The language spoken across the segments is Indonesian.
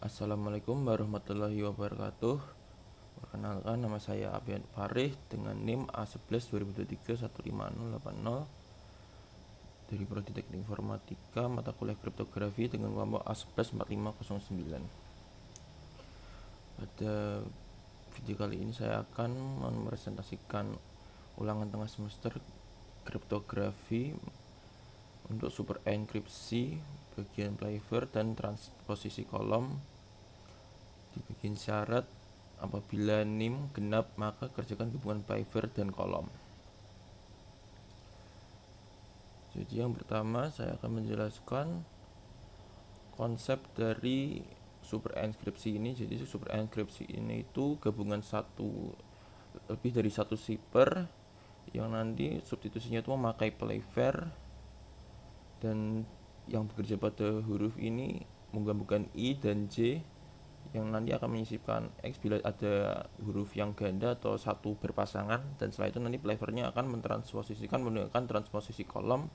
Assalamualaikum warahmatullahi wabarakatuh. Perkenalkan, nama saya Abian Farih dengan NIM A11 2023 15080 dari Prodi Teknik Informatika mata kuliah kriptografi dengan kelompok A11 4509. Pada video kali ini saya akan mempresentasikan ulangan tengah semester kriptografi untuk super enkripsi bagian flavor dan transposisi kolom. Di bagian syarat, apabila NIM genap maka kerjakan gabungan flavor dan kolom. Jadi yang pertama saya akan menjelaskan konsep dari super enkripsi ini. Jadi super enkripsi ini itu gabungan lebih dari satu shipper yang nanti substitusinya itu memakai flavor dan yang bekerja pada huruf ini menggabungkan I dan J yang nanti akan menyisipkan X bila ada huruf yang ganda atau satu berpasangan, dan setelah itu nanti flavornya akan mentransposisikan menggunakan transposisi kolom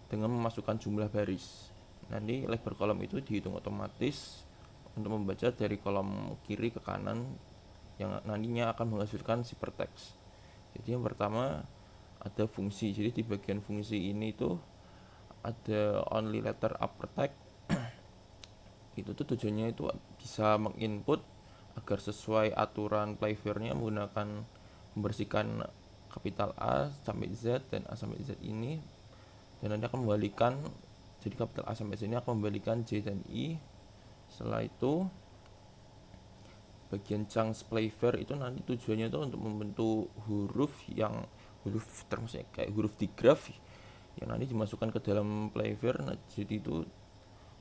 dengan memasukkan jumlah baris. Nanti lebar kolom itu dihitung otomatis untuk membaca dari kolom kiri ke kanan yang nantinya akan menghasilkan ciphertext. Jadi yang pertama ada fungsi. Jadi di bagian fungsi ini itu ada only letter upper text. Itu tuh tujuannya itu bisa menginput agar sesuai aturan flavornya menggunakan membersihkan kapital A sampai Z dan A sampai Z ini, dan nanti akan membalikan, jadi kapital A sampai Z ini akan membalikan J dan I. Setelah itu bagian chunks flavor itu nanti tujuannya itu untuk membentuk huruf termasuk kayak huruf di graf yang nanti dimasukkan ke dalam flavor. Nah, jadi itu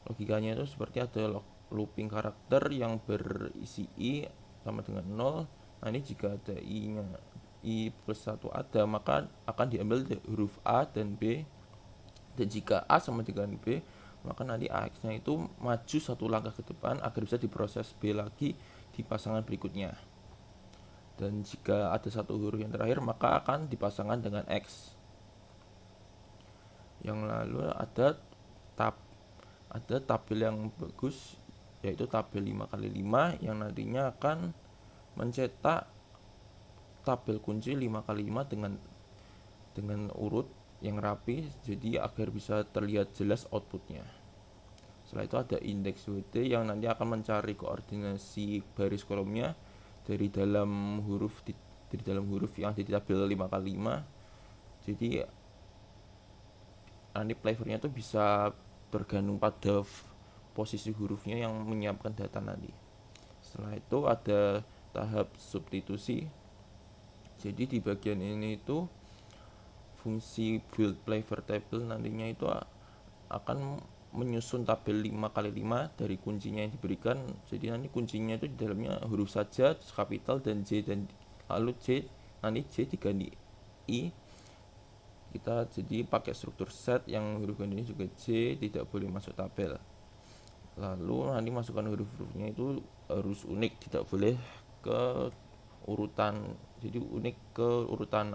logikanya itu seperti ada looping karakter yang berisi I sama dengan 0. Nah, ini jika ada I plus 1 ada, maka akan diambil huruf A dan B, dan jika A sama dengan B, maka nanti AX nya itu maju satu langkah ke depan agar bisa diproses B lagi di pasangan berikutnya. Dan jika ada satu huruf yang terakhir, maka akan dipasangkan dengan X. Yang lalu ada tabel yang bagus, yaitu tabel 5x5 yang nantinya akan mencetak tabel kunci 5x5 dengan urut yang rapi, jadi agar bisa terlihat jelas outputnya. Setelah itu ada indeks WD yang nanti akan mencari koordinasi baris kolomnya dari dalam huruf yang ada di tabel 5x5. Jadi nanti flavornya itu bisa tergantung pada posisi hurufnya yang menyiapkan data nanti. Setelah itu ada tahap substitusi. Jadi di bagian ini itu fungsi build flavor table nantinya itu akan menyusun tabel 5x5 dari kuncinya yang diberikan. Jadi nanti kuncinya itu di dalamnya huruf saja, kapital dan J, dan lalu nanti J diganti I. Kita jadi pakai struktur set yang huruf gantinya juga J, tidak boleh masuk tabel. Lalu nanti masukkan huruf-hurufnya itu harus unik, tidak boleh ke urutan, jadi unik ke urutan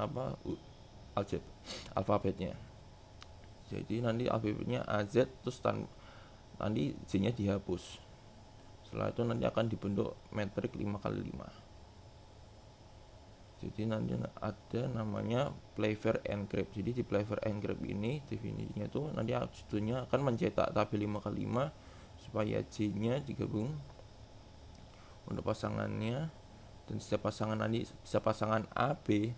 alfabetnya. Jadi nanti alfabetnya AZ, terus nanti J-nya dihapus. Setelah itu nanti akan dibentuk metrik 5x5. Jadi nanti ada namanya flavor encrypt. Jadi di flavor encrypt ini definisinya tuh nanti judulnya akan mencetak tabel 5x5 supaya J-nya digabung untuk pasangannya, dan setiap pasangan nanti bisa pasangan A, B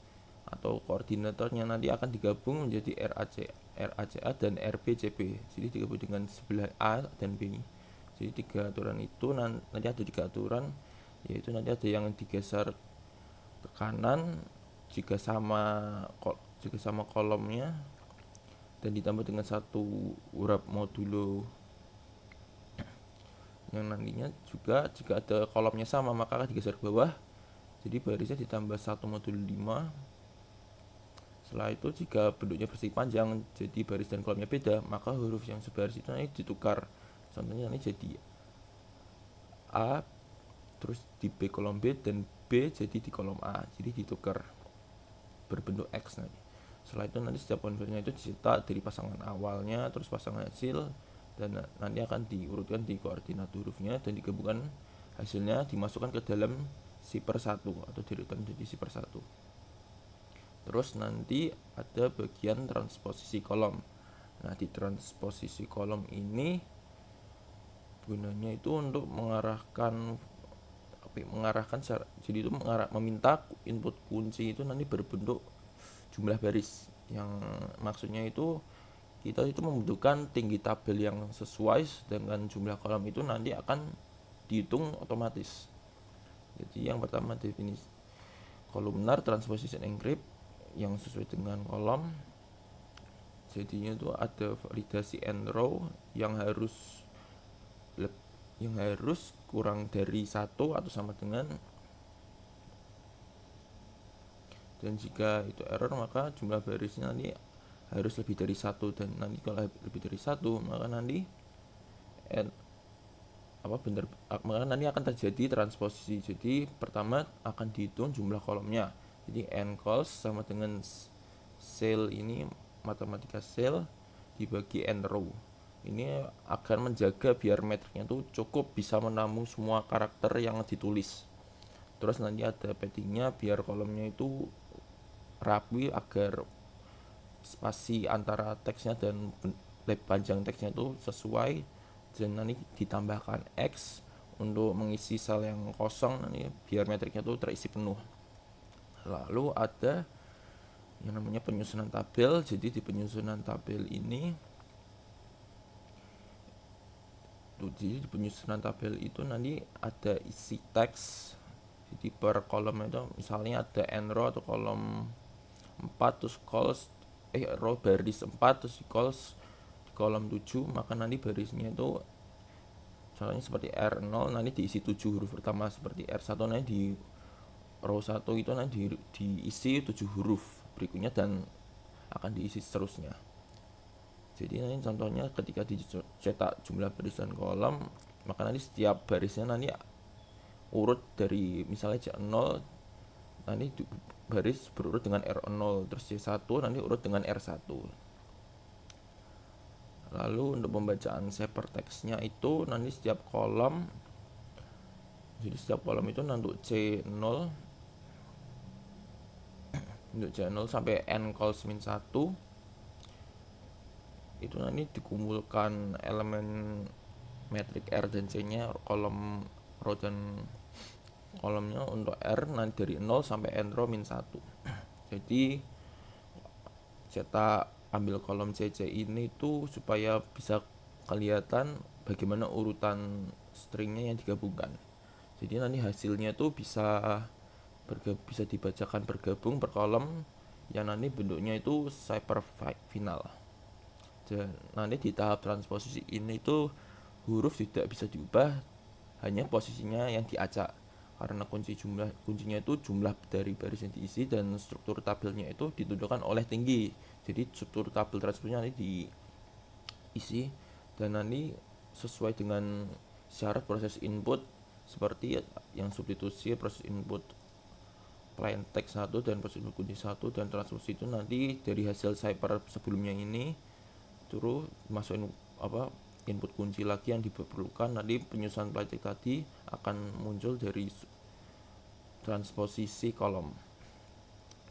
atau koordinatornya nanti akan digabung menjadi RACA dan RBCP. Jadi digabung dengan sebelah A dan B. Jadi tiga aturan itu nanti ada tiga aturan, yaitu nanti ada yang digeser ke kanan jika sama kolomnya dan ditambah dengan satu huruf modulo, yang nantinya juga jika ada kolomnya sama maka akan digeser ke bawah, jadi barisnya ditambah satu modulo 5. Setelah itu jika bentuknya bersih panjang jadi baris dan kolomnya beda, maka huruf yang sebaris itu nanti ditukar. Contohnya nanti jadi A terus di B kolom B, dan B jadi di kolom A, jadi ditukar berbentuk X nanti. Setelah itu nanti setiap konversinya itu dicetak dari pasangan awalnya, terus pasangan hasil, dan nanti akan diurutkan di koordinat hurufnya dan digabungkan, hasilnya dimasukkan ke dalam zipper 1 atau diurutkan menjadi zipper 1. Terus nanti ada bagian transposisi kolom. Nah, di transposisi kolom ini gunanya itu untuk mengarahkan jadi itu meminta input kunci itu nanti berbentuk jumlah baris, yang maksudnya itu kita itu membutuhkan tinggi tabel yang sesuai dengan jumlah kolom itu nanti akan dihitung otomatis. Jadi yang pertama definisi kolumnar transposition encrypt yang sesuai dengan kolom. Jadinya itu ada validasi end row yang harus kurang dari 1 atau sama dengan, dan jika itu error maka jumlah barisnya nanti harus lebih dari 1, dan nanti kalau lebih dari 1 maka nanti maka nanti akan terjadi transposisi. Jadi pertama akan dihitung jumlah kolomnya. Jadi n calls sama dengan cell ini, matematika cell dibagi n row. Ini akan menjaga biar metriknya itu cukup bisa menampung semua karakter yang ditulis. Terus nanti ada paddingnya biar kolomnya itu rapi agar spasi antara teksnya dan panjang teksnya itu sesuai, dan nanti ditambahkan X untuk mengisi sel yang kosong nanti biar metriknya itu terisi penuh. Lalu ada yang namanya penyusunan tabel. Jadi di penyusunan tabel ini itu nanti ada isi teks. Jadi per kolom itu misalnya ada n row atau kolom 4 terus calls row baris 4 terus calls kolom 7, maka nanti barisnya itu misalnya seperti R0 nanti diisi 7 huruf pertama, seperti R1 nanti di row 1 itu nanti diisi 7 huruf berikutnya dan akan diisi seterusnya. Jadi nanti contohnya ketika dicetak jumlah baris dan kolom, maka nanti setiap barisnya nanti urut dari misalnya C0 nanti baris berurut dengan R0, terus C1 nanti urut dengan R1. Lalu untuk pembacaan ciphertextnya itu nanti setiap kolom, jadi setiap kolom itu untuk C0 sampai n calls min 1 itu nanti dikumpulkan elemen metrik R dan C nya, kolom row dan kolomnya untuk R nanti dari 0 sampai n row min 1. Jadi cetak ambil kolom CC ini tuh supaya bisa kelihatan bagaimana urutan stringnya yang digabungkan. Jadi nanti hasilnya tuh bisa dibacakan bergabung per kolom yang nanti bentuknya itu cipher final. Dan nanti di tahap transposisi ini tuh huruf tidak bisa diubah, hanya posisinya yang diacak, karena kuncinya itu jumlah dari baris yang diisi dan struktur tabelnya itu ditentukan oleh tinggi. Jadi struktur tabel transposisinya nanti diisi dan nanti sesuai dengan syarat proses input seperti yang substitusi, proses input plain text 1 dan proses input kunci 1, dan transposisi itu nanti dari hasil cipher sebelumnya ini terus masukin input kunci lagi yang diperlukan, nanti penyusunan plain text tadi akan muncul dari transposisi kolom.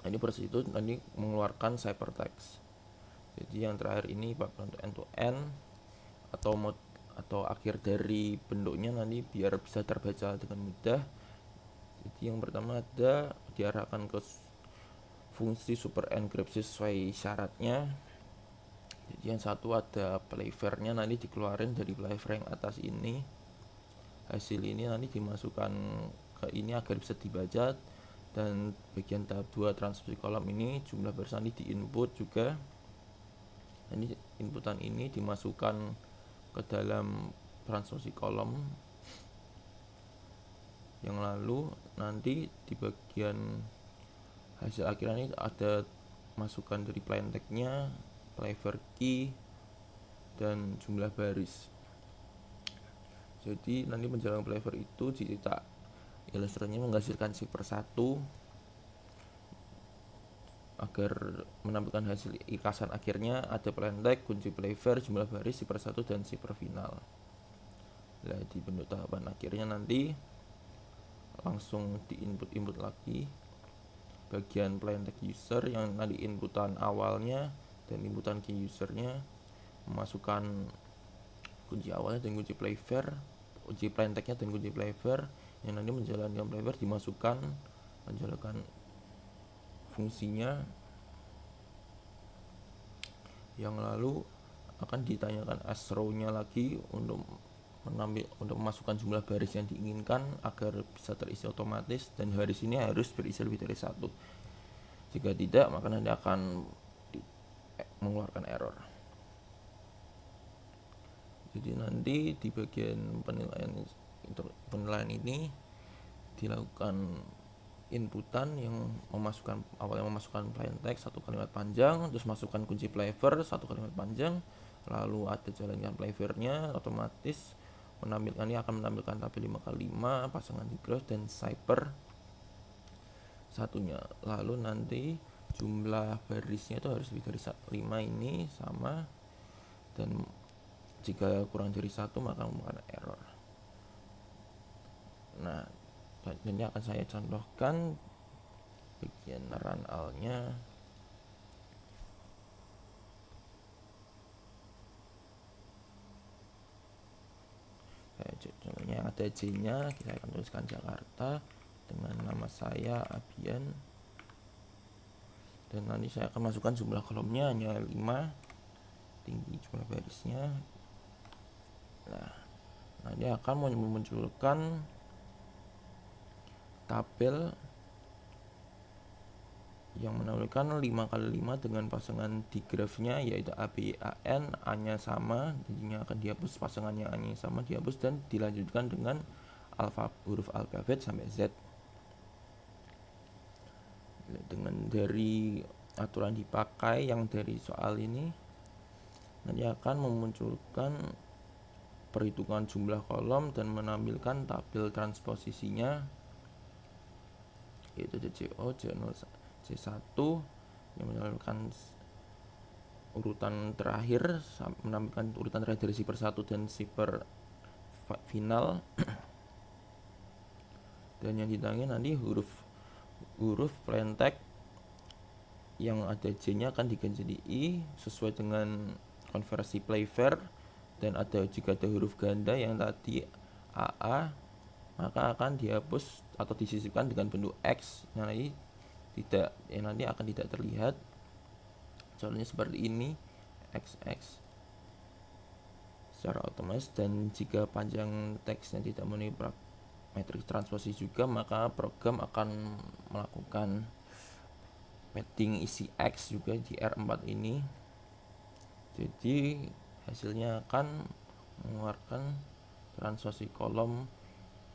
Nah, ini proses itu nanti mengeluarkan ciphertext. Jadi yang terakhir ini untuk end to end atau akhir dari bentuknya nanti biar bisa terbaca dengan mudah. Jadi yang pertama ada diarahkan ke fungsi super enkripsi sesuai syaratnya. Jadi yang satu ada playvar-nya nanti dikeluarin dari playvar yang atas ini. Hasil ini nanti dimasukkan ke ini agar bisa dibaca, dan bagian tahap 2 transposisi kolom ini jumlah baris nanti diinput juga. Ini inputan ini dimasukkan ke dalam transposisi kolom, yang lalu nanti di bagian hasil akhir ini ada masukan dari plain text-nya, playvar key, dan jumlah baris. Jadi nanti menjelang playvar itu dicetak ilustrasinya menghasilkan zipper 1 agar menampilkan hasil ringkasan akhirnya ada plain text, kunci playver, jumlah baris, zipper 1 dan zipper final. Nah, di bentuk tahapan akhirnya nanti langsung di input lagi bagian plain text user yang nanti inputan awalnya dan inputan key usernya, memasukkan kunci awalnya dan kunci playver, kunci plain text-nya dan kunci playver, yang nanti menjalankan playver dimasukkan menjalankan fungsinya, yang lalu akan ditanyakan as row-nya lagi untuk memasukkan jumlah baris yang diinginkan agar bisa terisi otomatis, dan baris ini harus berisi lebih dari satu. Jika tidak, maka nanti akan mengeluarkan error. Jadi nanti di bagian penilaian ini dilakukan inputan yang awalnya memasukkan plain text 1 kalimat panjang, terus masukkan kunci playver 1 kalimat panjang, lalu ada jalankan playvernya, otomatis akan menampilkan tabel 5x5, pasangan digraph dan zipper satunya. Lalu nanti jumlah barisnya itu harus lebih dari 5 ini sama, dan jika kurang dari 1 maka mengalami error. Nah, ini akan saya contohkan bagian run all-nya. Contohnya ada J-nya, kita akan tuliskan Jakarta dengan nama saya Abian, dan nanti saya akan masukkan jumlah kolomnya hanya 5, tinggi jumlah barisnya. Nah, nanti akan memunculkan tabel yang menampilkan 5x5 dengan pasangan digraph-nya yaitu ABAN, A-nya sama, jadinya akan dihapus pasangannya A-nya sama, dihapus dan dilanjutkan dengan huruf alfabet sampai Z. Dengan dari aturan dipakai yang dari soal ini nanti akan memunculkan perhitungan jumlah kolom dan menampilkan tabel transposisinya yaitu JCO, J0, C1 yang menampilkan urutan terakhir, menampilkan urutan terakhir dari zipper 1 dan zipper final. Dan yang ditanya nanti huruf plain text yang ada J-nya akan diganti jadi I sesuai dengan konversi playver, dan jika ada huruf ganda yang tadi AA maka akan dihapus atau disisipkan dengan bentuk X yang nanti akan tidak terlihat. Contohnya seperti ini, XX secara otomatis. Dan jika panjang teksnya tidak memenuhi matriks transposisi juga, maka program akan melakukan padding isi X juga di R4 ini. Jadi hasilnya akan mengeluarkan transposisi kolom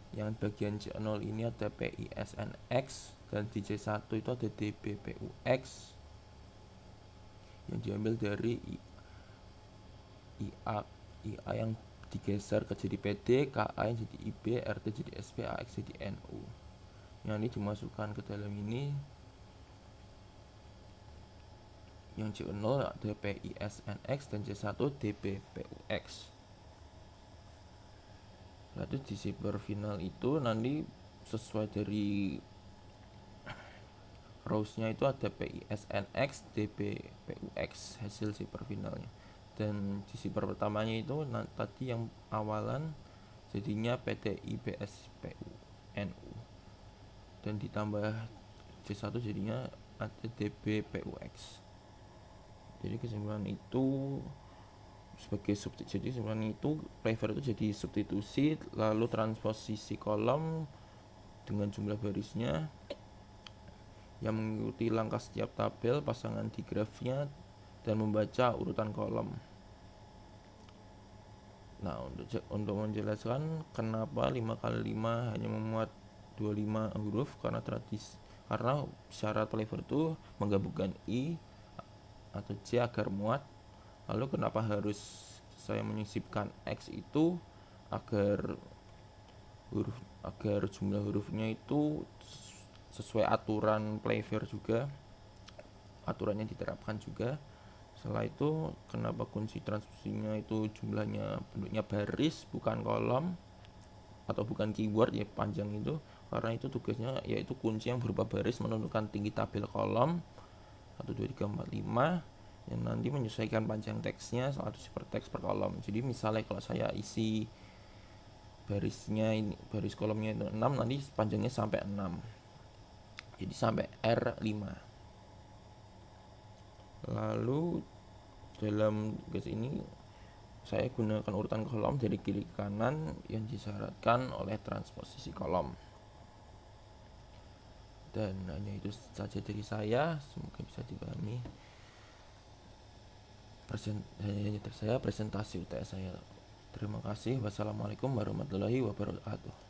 yang bagian C0 ini ada PISNX, dan di C1 itu ada DBPUX yang diambil dari IA yang digeser ke jadi PD, KA yang jadi IB, RT jadi SP, AX jadi NU. Yang ini dimasukkan ke dalam ini. Yang C0 ada PISNX dan C1 DBPUX. Lalu di zipper final itu nanti sesuai dari rows-nya itu ada PISNX, DBPUX hasil zipper finalnya. Dan di zipper pertamanya itu tadi yang awalan jadinya PTI BSPU NU, dan ditambah C1 jadinya ada DBPUX. Jadi kesimpulan itu sebagai jadi kesimpulan itu playver itu jadi substitusi, lalu transposisi kolom dengan jumlah barisnya yang mengikuti langkah setiap tabel, pasangan digrafnya, dan membaca urutan kolom. Nah, untuk menjelaskan kenapa 5x5 hanya memuat 25 huruf, karena syarat playver itu menggabungkan I atau J agar muat. Lalu kenapa harus saya menyisipkan X itu agar jumlah hurufnya itu sesuai aturan playver juga. aturannya diterapkan juga. Setelah itu kenapa kunci transposisinya itu jumlahnya bentuknya baris bukan kolom atau bukan keyword ya panjang itu, karena itu tugasnya yaitu kunci yang berupa baris menentukan tinggi tabel kolom 1 2 3 4 5 yang nanti menyesuaikan panjang teksnya 100 per teks per kolom. Jadi misalnya kalau saya isi barisnya ini, baris kolomnya itu 6, nanti panjangnya sampai 6, jadi sampai R5. Lalu dalam tugas ini saya gunakan urutan kolom dari kiri ke kanan yang disyaratkan oleh transposisi kolom. Dan hanya itu saja dari saya, semoga bisa dipahami presentasi UTS saya. Terima kasih. Wassalamualaikum warahmatullahi wabarakatuh.